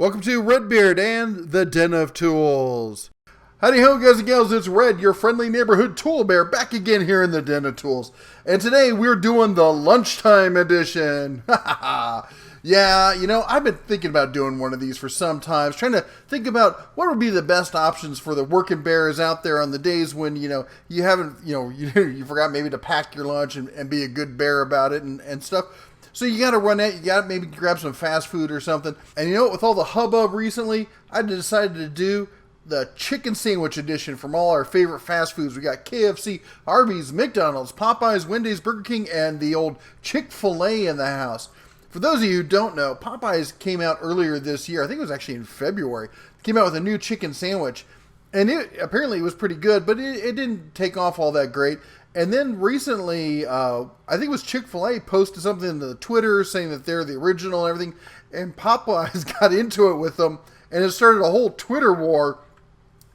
Welcome to Redbeard and the Den of Tools. Howdy ho, guys and gals, it's Red, your friendly neighborhood tool bear, back again here in the Den of Tools. And today we're doing the lunchtime edition. Yeah, I've been thinking about doing one of these for some time, trying to think about what would be the best options for the working bears out there on the days when, you haven't, you forgot maybe to pack your lunch and be a good bear about it and stuff. So you got to run out, you got to maybe grab some fast food or something. And with all the hubbub recently, I decided to do the chicken sandwich edition from all our favorite fast foods. We got KFC, Arbys, McDonald's, Popeyes, Wendy's, Burger King, and the old Chick-fil-a in the house. For those of you who don't know, Popeyes came out earlier this year. I think it was actually in February. Came out with a new chicken sandwich. And it was pretty good, but it didn't take off all that great. And then recently, I think it was Chick-fil-a posted something in the Twitter saying that they're the original and everything. And Popeyes got into it with them. And it started a whole Twitter war.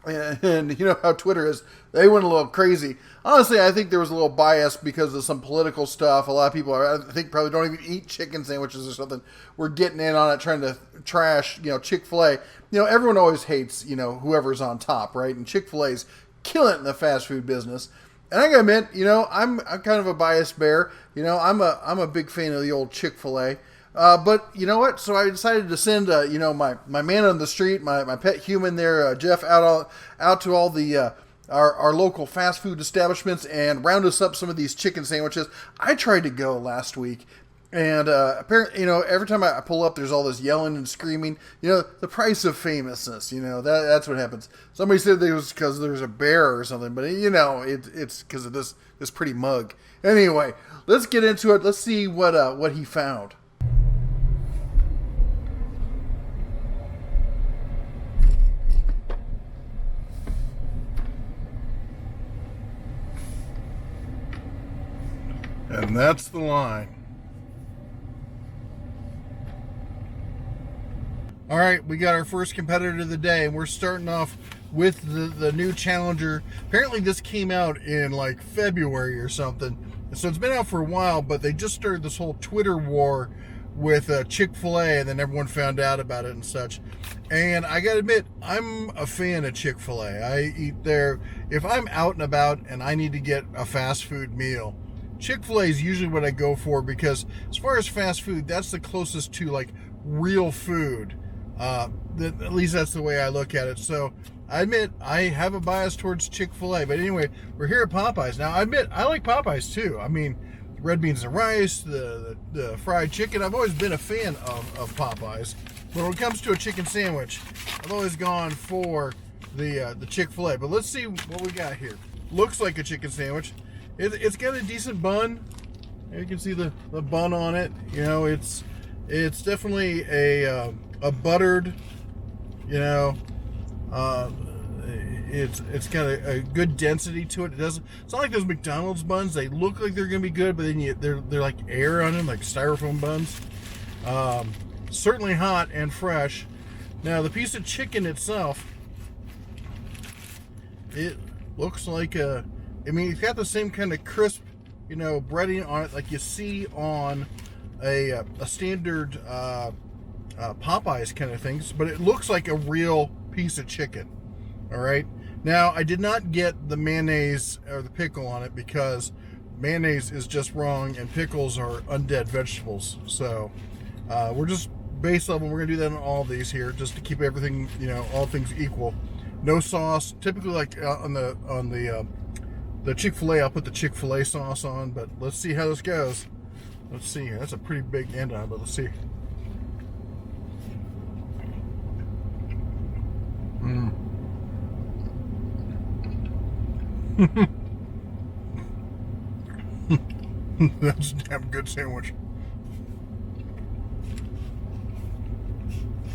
And you know how Twitter is. They went a little crazy. Honestly, I think there was a little bias because of some political stuff. A lot of people, I think, probably don't even eat chicken sandwiches or something. We're getting in on it, trying to trash, Chick-fil-a. Everyone always hates, whoever's on top, right? And Chick-fil-a's killing it in the fast food business. And I gotta admit, I'm kind of a biased bear. I'm a big fan of the old Chick-fil-a. But you know what? So I decided to send, my man on the street, my pet human there, Jeff, out to all the our local fast food establishments and round us up some of these chicken sandwiches. I tried to go last week, and apparently, every time I pull up, there's all this yelling and screaming. The price of famousness. That's what happens. Somebody said it was because there's a bear or something, but it's because of this pretty mug. Anyway, let's get into it. Let's see what he found. And that's the line. All right, we got our first competitor of the day, and we're starting off with the new challenger. Apparently this came out in like February or something. So it's been out for a while, but they just started this whole Twitter war with Chick-fil-a, and then everyone found out about it and such. And I gotta admit, I'm a fan of Chick-fil-a. I eat there. If I'm out and about and I need to get a fast food meal, Chick-fil-a is usually what I go for, because as far as fast food, that's the closest to like real food. At least that's the way I look at it. So I admit I have a bias towards Chick-fil-a. But anyway, we're here at Popeyes. Now I admit I like Popeyes too. I mean, red beans and rice, the fried chicken. I've always been a fan of Popeyes. But when it comes to a chicken sandwich, I've always gone for the Chick-fil-a. But let's see what we got here. Looks like a chicken sandwich. It's got a decent bun. You can see the bun on it. It's definitely a buttered. It's got a good density to it. It's not like those McDonald's buns. They look like they're gonna be good, but then they're like air on them, like styrofoam buns. Certainly hot and fresh. Now the piece of chicken itself, it looks like it's got the same kind of crisp, breading on it like you see on a standard Popeyes kind of things, but it looks like a real piece of chicken. All right. Now, I did not get the mayonnaise or the pickle on it because mayonnaise is just wrong and pickles are undead vegetables. So we're just base level. We're gonna do that on all these here just to keep everything, all things equal. No sauce. Typically, like on the Chick-fil-a, I'll put the Chick-fil-a sauce on, but let's see how this goes. Let's see here. That's a pretty big end on it, but let's see. That's a damn good sandwich.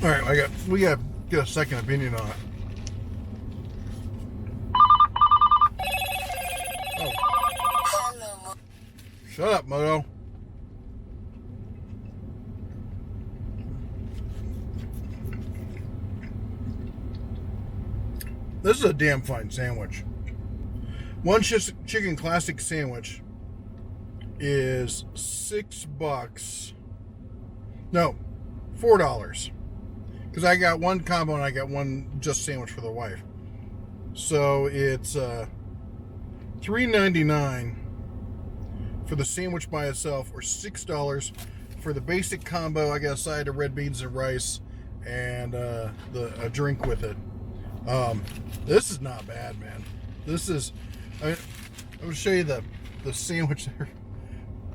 All right, we got to get a second opinion on it. Oh. Shut up, Moto. This is a damn fine sandwich. One chicken classic sandwich is $6. No, $4. because I got one combo and I got one just sandwich for the wife. So it's $3.99 for the sandwich by itself, or $6 for the basic combo. I got a side of red beans and rice and a drink with it. This is not bad, man. This is, I will show you the sandwich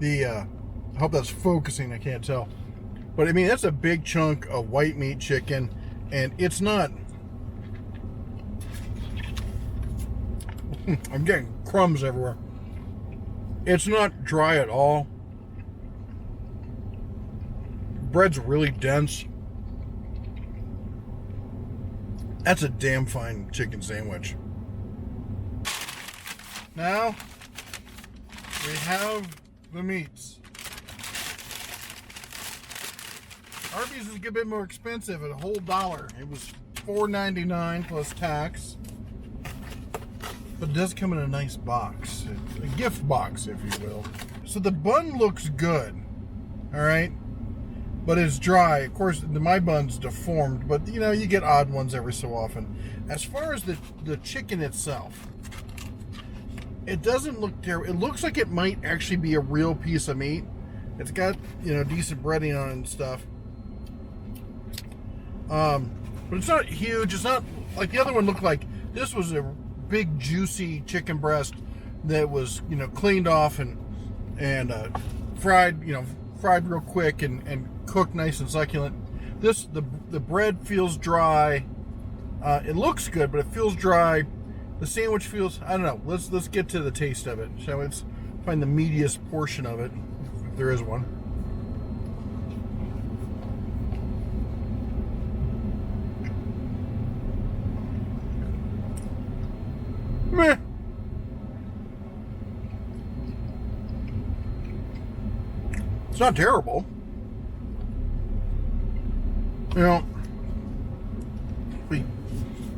there. I hope that's focusing, I can't tell. But I mean, that's a big chunk of white meat chicken, and it's not, I'm getting crumbs everywhere. It's not dry at all. Bread's really dense. That's a damn fine chicken sandwich. Now, we have the meats. Arbys is a good bit more expensive at a whole $1. It was $4.99 plus tax. But it does come in a nice box. A gift box, if you will. So the bun looks good. Alright? But it's dry. Of course, my bun's deformed, but you know, you get odd ones every so often. As far as the chicken itself, it doesn't look terrible. It looks like it might actually be a real piece of meat. It's got, you know, decent breading on it and stuff. But it's not huge. It's not like the other one looked like. This was a big juicy chicken breast that was, you know, cleaned off and fried, you know, fried real quick and cooked nice and succulent. This, the bread feels dry. It looks good, but it feels dry. The sandwich feels, I don't know. Let's get to the taste of it. Shall we? Let's find the meatiest portion of it, if there is one. Meh. It's not terrible.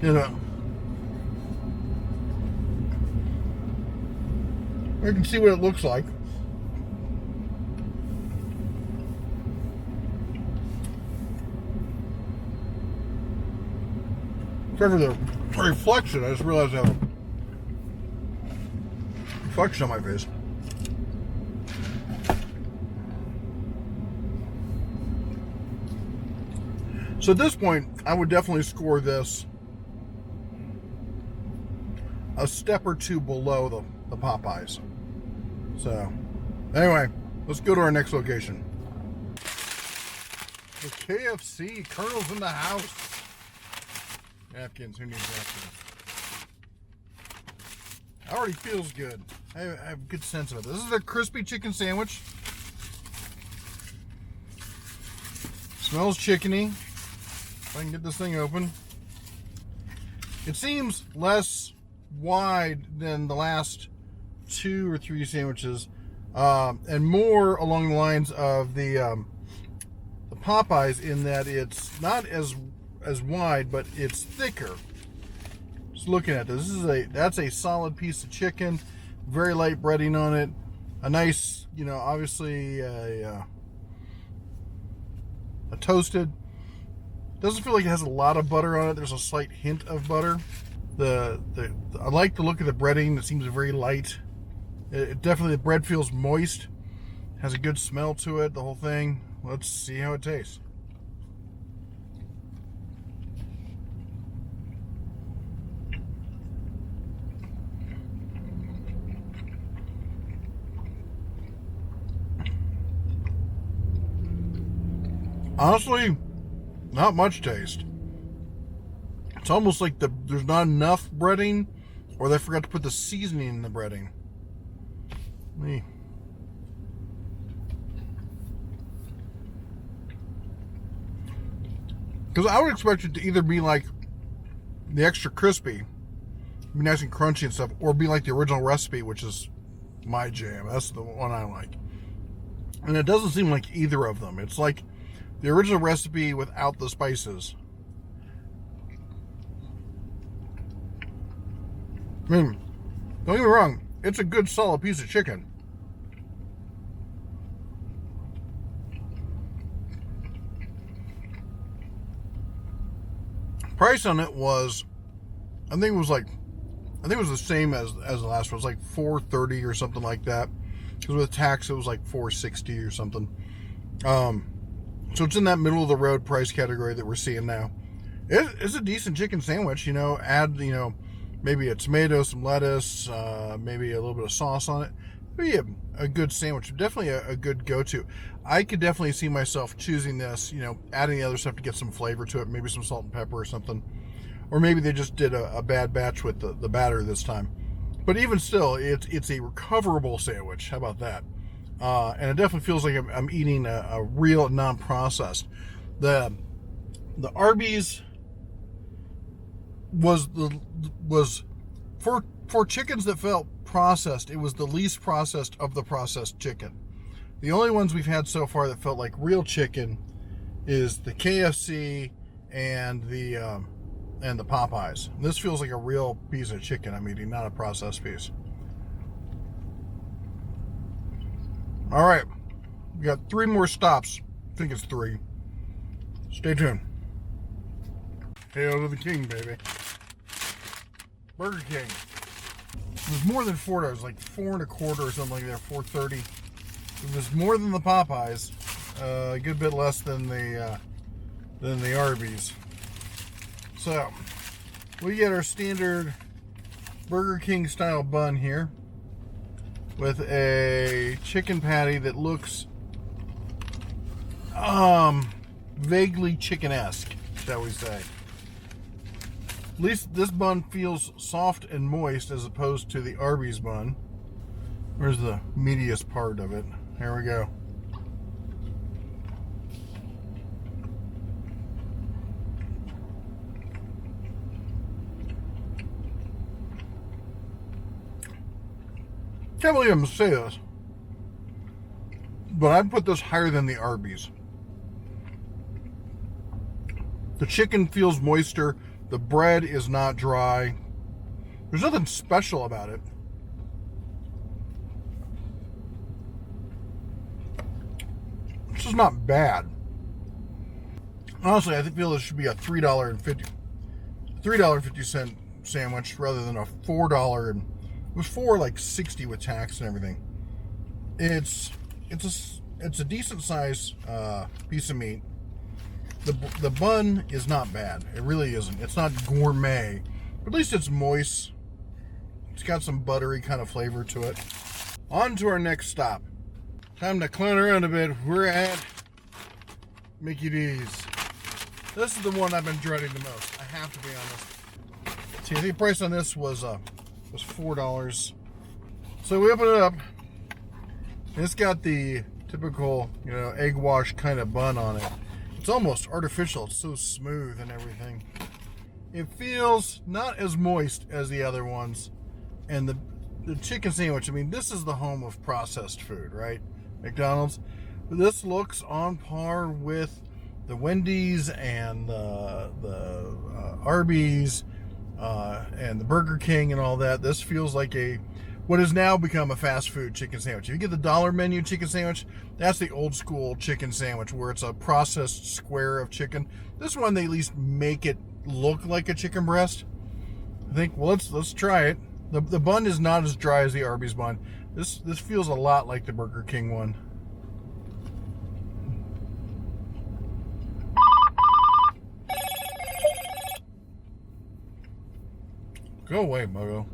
You know, I can see what it looks like. Except for the reflection, I just realized I have a reflection on my face. So at this point, I would definitely score this a step or two below the Popeyes. So, anyway, let's go to our next location. The KFC, Colonel's in the house. Napkins, who needs napkins? Already feels good. I have a good sense of it. This is a crispy chicken sandwich. Smells chickeny. If I can get this thing open. It seems less wide than the last 2 or 3 sandwiches, and more along the lines of the Popeyes, in that it's not as wide, but it's thicker. Just looking at this, that's a solid piece of chicken, very light breading on it, a nice, you know, obviously a toasted. Doesn't feel like it has a lot of butter on it. There's a slight hint of butter. I like the look of the breading. It seems very light. It definitely, the bread feels moist. Has a good smell to it, the whole thing. Let's see how it tastes. Honestly, not much taste. It's almost like there's not enough breading, or they forgot to put the seasoning in the breading. Because I would expect it to either be like the extra crispy, be nice and crunchy and stuff, or be like the original recipe, which is my jam. That's the one I like. And it doesn't seem like either of them. It's like the original recipe without the spices. I mean, don't get me wrong, it's a good solid piece of chicken. Price on it was, I think it was the same as the last one. It was like $4.30 or something like that. Because with tax, it was like $4.60 or something. So it's in that middle of the road price category that we're seeing now. It's a decent chicken sandwich, you know. Add, you know, maybe a tomato, some lettuce, maybe a little bit of sauce on it. Maybe a good sandwich. Definitely a good go-to. I could definitely see myself choosing this, you know, adding the other stuff to get some flavor to it. Maybe some salt and pepper or something. Or maybe they just did a bad batch with the batter this time. But even still, it's a recoverable sandwich. How about that? And it definitely feels like I'm eating a real non-processed. The Arbys was for chickens that felt processed. It was the least processed of the processed chicken. The only ones we've had so far that felt like real chicken is the KFC and the Popeyes. This feels like a real piece of chicken I'm eating, not a processed piece. All right, we got 3 more stops. I think it's 3. Stay tuned. Hail to the king, baby. Burger King. It was more than $4, like $4.25 or something like that, $4.30. It was more than the Popeyes, a good bit less than the Arbys. So we get our standard Burger King style bun here with a chicken patty that looks vaguely chicken-esque, shall we say. At least this bun feels soft and moist as opposed to the Arby's bun. Where's the meatiest part of it? Here we go. Can't believe I'm gonna say this, but I'd put this higher than the Arby's. The chicken feels moister. The bread is not dry. There's nothing special about it. It's just not bad. Honestly, I feel this should be a $3.50 sandwich rather than a $4. And it was $4.60 with tax and everything. It's a decent size piece of meat. The bun is not bad. It really isn't. It's not gourmet, but at least it's moist. It's got some buttery kind of flavor to it. On to our next stop. Time to clown around a bit. We're at Mickey D's. This is the one I've been dreading the most. I have to be honest. See, I think the price on this was $4. So we open it up. And it's got the typical, you know, egg wash kind of bun on it. It's almost artificial. It's so smooth and everything. It feels not as moist as the other ones. And the chicken sandwich, I mean, this is the home of processed food, right? McDonald's. But this looks on par with the Wendy's and the Arbys and the Burger King and all that. This feels like what has now become a fast food chicken sandwich. If you get the dollar menu chicken sandwich, that's the old school chicken sandwich where it's a processed square of chicken. This one, they at least make it look like a chicken breast. I think, well, let's try it. The bun is not as dry as the Arby's bun. This feels a lot like the Burger King one. Go away, Mogo.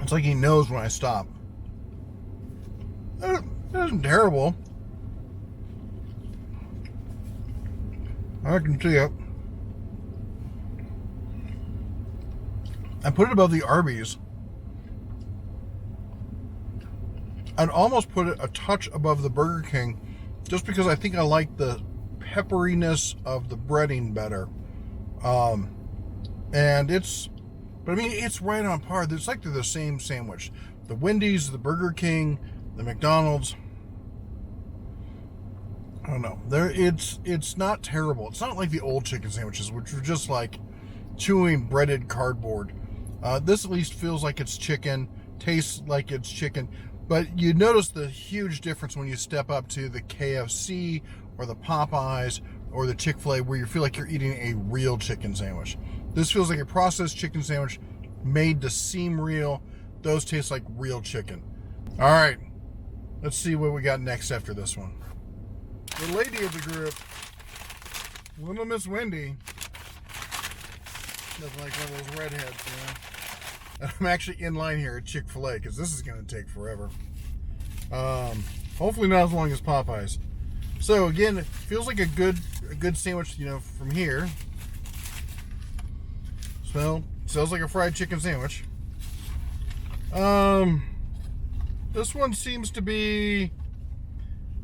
It's like he knows when I stop. It isn't terrible. I can see it. I put it above the Arby's. I'd almost put it a touch above the Burger King just because I think I like the pepperiness of the breading better. But I mean, it's right on par. It's like they're the same sandwich. The Wendy's, the Burger King, the McDonald's. I don't know. It's not terrible. It's not like the old chicken sandwiches, which were just like chewing breaded cardboard. This at least feels like it's chicken, tastes like it's chicken. But you notice the huge difference when you step up to the KFC or the Popeyes or the Chick-fil-A where you feel like you're eating a real chicken sandwich. This feels like a processed chicken sandwich made to seem real. Those taste like real chicken. All right, let's see what we got next after this one. The lady of the group, little Miss Wendy, doesn't like one of those redheads, you know. And I'm actually in line here at Chick-fil-A because this is going to take forever. Hopefully not as long as Popeyes. So again, it feels like a good sandwich, you know, from here. Smells like a fried chicken sandwich. This one seems to be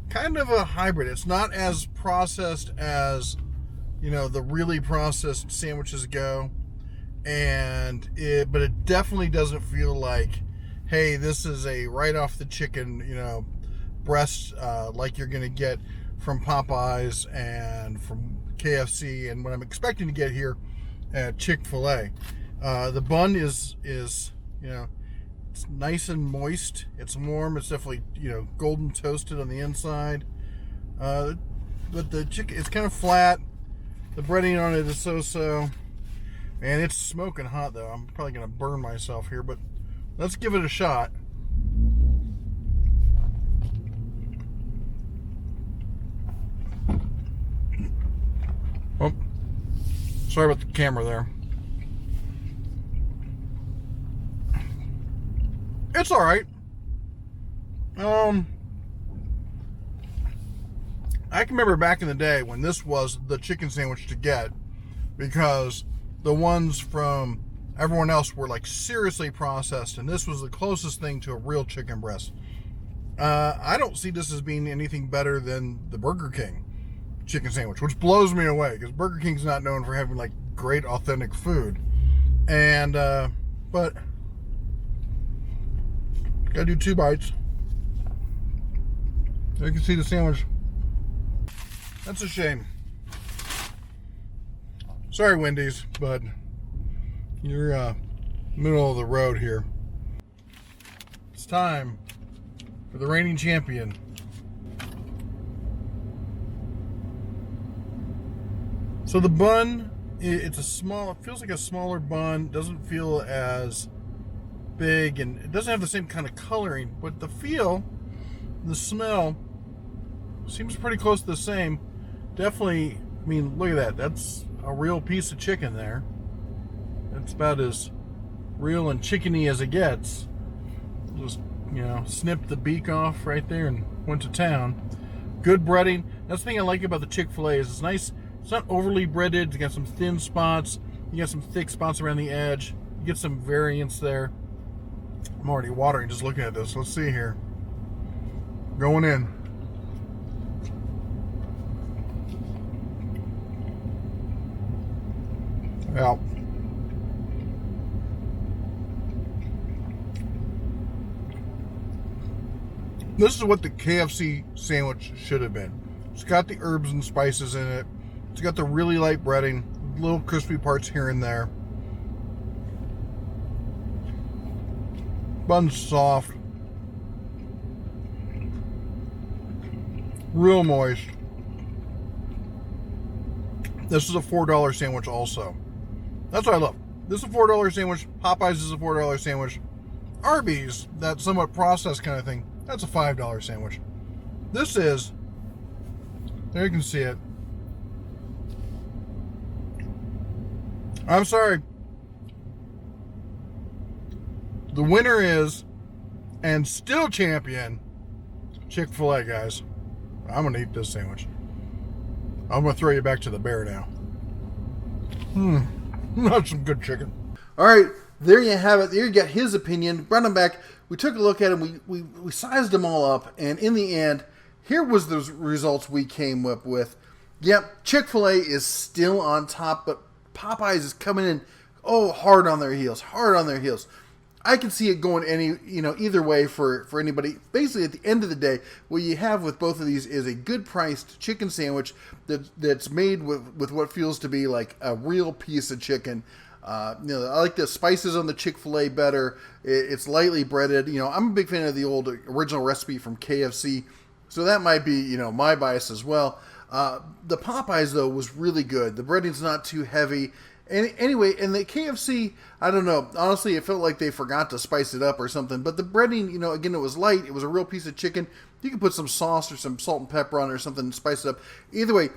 kind of a hybrid. It's not as processed as, you know, the really processed sandwiches go. But it definitely doesn't feel like, hey, this is a right off the chicken, you know, breast, like you're going to get from Popeyes and from KFC and what I'm expecting to get here at Chick-fil-A. The bun is, you know, it's nice and moist. It's warm. It's definitely, you know, golden toasted on the inside. But the chicken, it's kind of flat. The breading on it is so-so. And it's smoking hot, though. I'm probably going to burn myself here, but let's give it a shot. Oh, sorry about the camera there. It's all right. I can remember back in the day when this was the chicken sandwich to get, because the ones from everyone else were like seriously processed, and this was the closest thing to a real chicken breast. I don't see this as being anything better than the Burger King chicken sandwich, which blows me away because Burger King's not known for having like great authentic food. And but gotta do 2 bites. You can see the sandwich. That's a shame. Sorry, Wendy's, but you're middle of the road here. It's time for the reigning champion. So the bun, it feels like a smaller bun. Doesn't feel as big, and it doesn't have the same kind of coloring, but the feel, the smell seems pretty close to the same. Definitely, I mean, look at that. That's a real piece of chicken there. That's about as real and chickeny as it gets. Just, you know, snipped the beak off right there and went to town. Good breading. That's the thing I like about the Chick-fil-A is it's nice. It's not overly breaded. It's got some thin spots. You got some thick spots around the edge. You get some variance there. I'm already watering just looking at this. Let's see here. Going in. Out. This is what the KFC sandwich should have been. It's got the herbs and spices in it. It's got the really light breading, little crispy parts here and there. Bun's soft. Real moist. This is a $4 sandwich also. That's what I love. This is a $4 sandwich. Popeyes is a $4 sandwich. Arbys, that somewhat processed kind of thing, that's a $5 sandwich. This is, there you can see it. I'm sorry. The winner is, and still champion, Chick-fil-A, guys. I'm going to eat this sandwich. I'm going to throw you back to the bear now. That's some good chicken. All right, there you have it. There you got his opinion. Brought him back. We took a look at him. We sized them all up. And in the end, here was the results we came up with. Yep, Chick-fil-A is still on top, but Popeyes is coming in, hard on their heels. Hard on their heels. I can see it going either way for anybody. Basically, at the end of the day, what you have with both of these is a good priced chicken sandwich that's made with what feels to be like a real piece of chicken. I like the spices on the Chick-fil-A better. It's lightly breaded. I'm a big fan of the old original recipe from KFC, so that might be my bias as well. The Popeyes, though, was really good. The breading's not too heavy. And anyway, and the KFC, I don't know. Honestly, it felt like they forgot to spice it up or something. But the breading, again, it was light. It was a real piece of chicken. You could put some sauce or some salt and pepper on it or something and spice it up. Either way,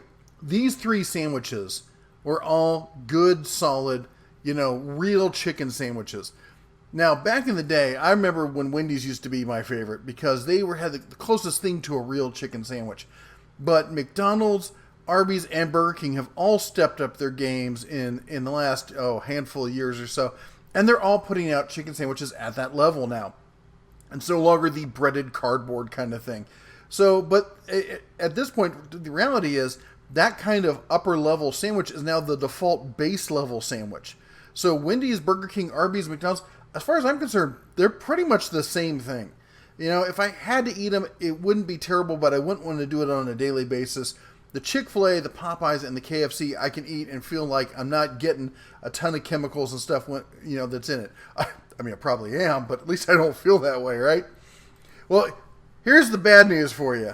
these 3 sandwiches were all good, solid, real chicken sandwiches. Now, back in the day, I remember when Wendy's used to be my favorite because they had the closest thing to a real chicken sandwich. But McDonald's, Arbys, and Burger King have all stepped up their games in the last handful of years or so. And they're all putting out chicken sandwiches at that level now. It's no longer the breaded cardboard kind of thing. So, but at this point, the reality is that kind of upper level sandwich is now the default base level sandwich. So Wendy's, Burger King, Arby's, McDonald's, as far as I'm concerned, they're pretty much the same thing. If I had to eat them, it wouldn't be terrible, but I wouldn't want to do it on a daily basis. The Chick-fil-A, the Popeyes, and the KFC, I can eat and feel like I'm not getting a ton of chemicals and stuff, that's in it. I mean, I probably am, but at least I don't feel that way, right? Well, here's the bad news for you.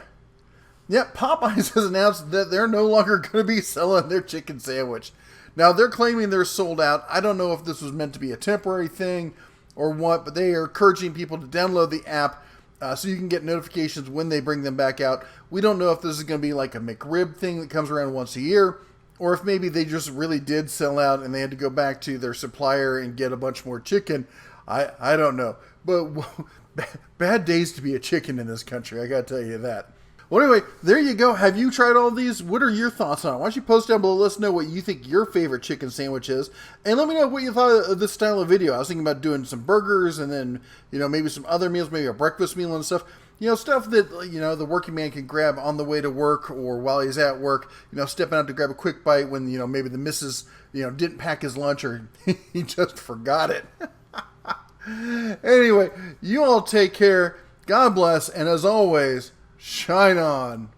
Yep, Popeyes has announced that they're no longer going to be selling their chicken sandwich. Now, they're claiming they're sold out. I don't know if this was meant to be a temporary thing or what, but they are encouraging people to download the app so you can get notifications when they bring them back out. We don't know if this is going to be like a McRib thing that comes around once a year, or if maybe they just really did sell out and they had to go back to their supplier and get a bunch more chicken. I don't know. But bad days to be a chicken in this country, I got to tell you that. Well, anyway, there you go. Have you tried all these? What are your thoughts on it? Why don't you post down below, let us know what you think your favorite chicken sandwich is. And let me know what you thought of this style of video. I was thinking about doing some burgers and then, maybe some other meals, maybe a breakfast meal and stuff. Stuff that, the working man can grab on the way to work or while he's at work, stepping out to grab a quick bite when, maybe the missus, didn't pack his lunch or he just forgot it. Anyway, you all take care. God bless. And as always, shine on.